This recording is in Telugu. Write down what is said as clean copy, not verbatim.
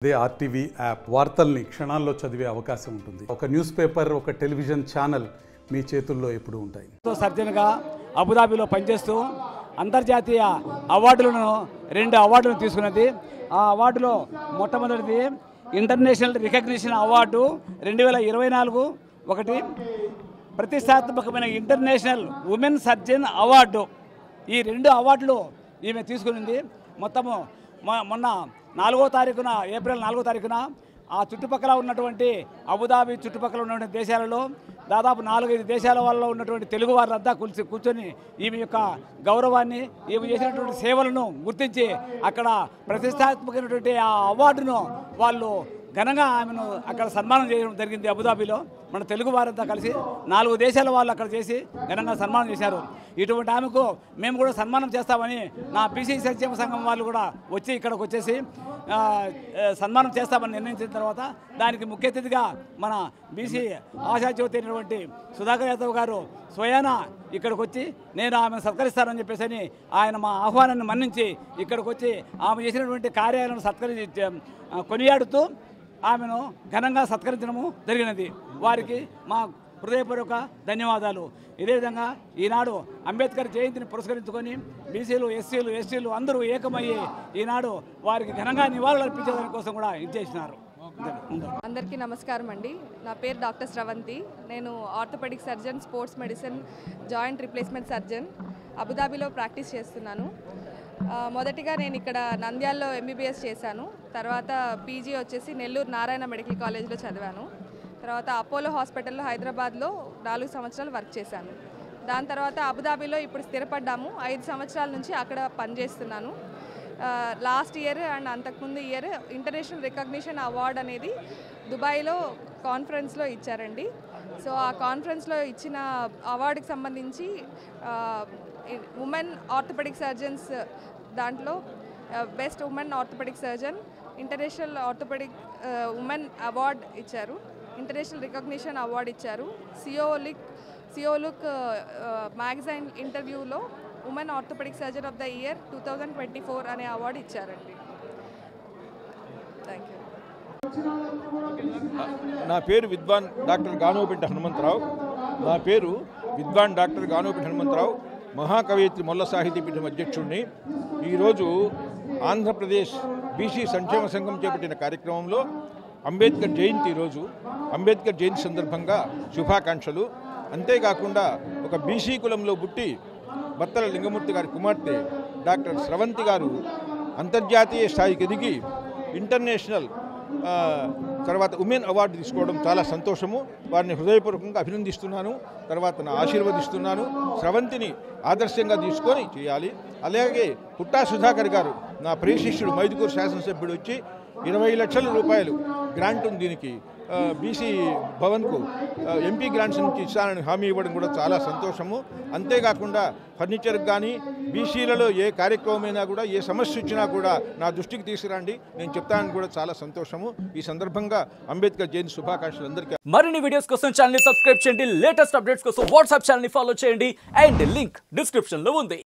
అదే ఆర్టీవీ యాప్ వార్తల్ని క్షణాల్లో చదివే అవకాశం ఉంటుంది. ఒక న్యూస్ పేపర్, ఒక టెలివిజన్ ఛానల్ మీ చేతుల్లో ఎప్పుడూ ఉంటాయి. సర్జన్గా అబుదాబిలో పనిచేస్తూ అంతర్జాతీయ అవార్డులను 2 అవార్డులను తీసుకున్నది. ఆ అవార్డులో మొట్టమొదటిది ఇంటర్నేషనల్ రికగ్నిషన్ అవార్డు 2024, ఒకటి ప్రతిష్టాత్మకమైన ఇంటర్నేషనల్ ఉమెన్ సర్జన్ అవార్డు. ఈ 2 అవార్డులు ఈమె తీసుకునింది. మొత్తము మొన్న 4వ తారీఖున, ఏప్రిల్ 4వ తారీఖున ఆ చుట్టుపక్కల ఉన్నటువంటి అబుదాబి చుట్టుపక్కల ఉన్నటువంటి దేశాలలో దాదాపు 4-5 దేశాల వాళ్ళలో ఉన్నటువంటి తెలుగు వారంతా కూర్చొని ఈమె యొక్క గౌరవాన్ని, ఈమె చేసినటువంటి సేవలను గుర్తించి అక్కడ ప్రతిష్టాత్మకమైనటువంటి ఆ అవార్డును వాళ్ళు ఘనంగా ఆమెను అక్కడ సన్మానం చేయడం జరిగింది. అబుదాబిలో మన తెలుగు వారంతా కలిసి 4 దేశాల వాళ్ళు అక్కడ చేసి ఘనంగా సన్మానం చేశారు. ఇటువంటి ఆమెకు మేము కూడా సన్మానం చేస్తామని నా బీసీ సంక్షేమ సంఘం వాళ్ళు కూడా వచ్చి ఇక్కడికి వచ్చేసి సన్మానం చేస్తామని నిర్ణయించిన తర్వాత దానికి ముఖ్య అతిథిగా మన బీసీ ఆశాజ్యోతి అయినటువంటి సుధాకర్ యాదవ్ గారు స్వయాన ఇక్కడికి వచ్చి నేను ఆమెను సత్కరిస్తానని చెప్పేసి ఆయన మా ఆహ్వానాన్ని మన్నించి ఇక్కడికి వచ్చి ఆమె చేసినటువంటి కార్యాలను కొనియాడుతూ ఆమెను ఘనంగా సత్కరించడము జరిగినది. వారికి మా హృదయపూర్వక ధన్యవాదాలు. ఇదే విధంగా ఈనాడు అంబేద్కర్ జయంతిని పురస్కరించుకొని బీసీలు, ఎస్సీలు, ఎస్టీలు అందరూ ఏకమయ్యి ఈనాడు వారికి ఘనంగా నివాళులు అర్పించేదాని కోసం కూడా ఇచ్చేసినారు. అందరికీ నమస్కారం అండి. నా పేరు డాక్టర్ స్రవంతి. నేను orthopaedic surgeon, sports medicine, joint replacement surgeon అబుదాబిలో ప్రాక్టీస్ చేస్తున్నాను. మొదటిగా నేను ఇక్కడ నంద్యాలలో ఎంబీబీఎస్ చేశాను. తర్వాత పీజీ వచ్చేసి నెల్లూరు నారాయణ మెడికల్ కాలేజ్లో చదివాను. తర్వాత అపోలో హాస్పిటల్లో హైదరాబాద్లో 4 సంవత్సరాలు వర్క్ చేశాను. దాని తర్వాత అబుదాబిలో ఇప్పుడు స్థిరపడ్డాము. 5 సంవత్సరాల నుంచి అక్కడ పనిచేస్తున్నాను. లాస్ట్ ఇయర్ అండ్ అంతకుముందు ఇయర్ ఇంటర్నేషనల్ రికగ్నిషన్ అవార్డ్ అనేది దుబాయ్లో కాన్ఫరెన్స్లో ఇచ్చారండి. సో ఆ కాన్ఫరెన్స్లో ఇచ్చిన అవార్డుకి సంబంధించి ఉమెన్ ఆర్థోపెడిక్ సర్జన్స్ దాంట్లో best women orthopaedic surgeon, international orthopaedic women award ఇచ్చారు, ఇంటర్నేషనల్ రికగ్నిషన్ అవార్డు ఇచ్చారు. సియోలుక్ మ్యాగజైన్ ఇంటర్వ్యూలో women orthopaedic surgeon of the year 2024 అనే అవార్డు ఇచ్చారండి. Thank you. నా పేరు విద్వాన్ డాక్టర్ గానోపెంట హనుమంతరావు. మహాకవయిత్రి మొల్ల సాహితీ పీఠం అధ్యక్షుడిని. ఈరోజు ఆంధ్రప్రదేశ్ బీసీ సంక్షేమ సంఘం చేపట్టిన కార్యక్రమంలో అంబేద్కర్ జయంతి, ఈరోజు అంబేద్కర్ జయంతి సందర్భంగా శుభాకాంక్షలు. అంతేకాకుండా ఒక బీసీ కులంలో పుట్టి బత్తల లింగమూర్తి గారి కుమార్తె డాక్టర్ స్రవంతి గారు అంతర్జాతీయ స్థాయికి ఎదిగి ఇంటర్నేషనల్ తర్వాత ఉమెన్ అవార్డు తీసుకోవడం చాలా సంతోషము. వారిని హృదయపూర్వకంగా అభినందిస్తున్నాను. తర్వాత ఆశీర్వదిస్తున్నాను. స్రవంతిని ఆదర్శంగా తీసుకొని చేయాలి. అలాగే పుట్టా సుధాకర్ గారు, నా ప్రియ శిష్యుడు, మైదుకూరు శాసనసభ్యుడు, వచ్చి 20 లక్షల రూపాయలు గ్రాంట్ ఉంది దీనికి, బీసీ భవన్కు ఎంపీ గ్రాంట్స్ నుంచి ఇస్తానని హామీ ఇవ్వడం కూడా చాలా సంతోషము. అంతేకాకుండా ఫర్నిచర్కి కానీ బీసీలలో ఏ కార్యక్రమమైనా కూడా, ఏ సమస్య వచ్చినా కూడా నా దృష్టికి తీసుకురండి, నేను చెప్తానని కూడా చాలా సంతోషము. ఈ సందర్భంగా అంబేద్కర్ జయంతి శుభాకాంక్షలు అందరికీ. మరిన్ని వీడియోస్ కోసం ఛానల్ ని సబ్స్క్రైబ్ చేయండి. లేటెస్ట్ అప్డేట్స్ కోసం వాట్సాప్ ఛానల్ ని ఫాలో చేయండి. అండ్ లింక్ డిస్క్రిప్షన్ లో ఉంది.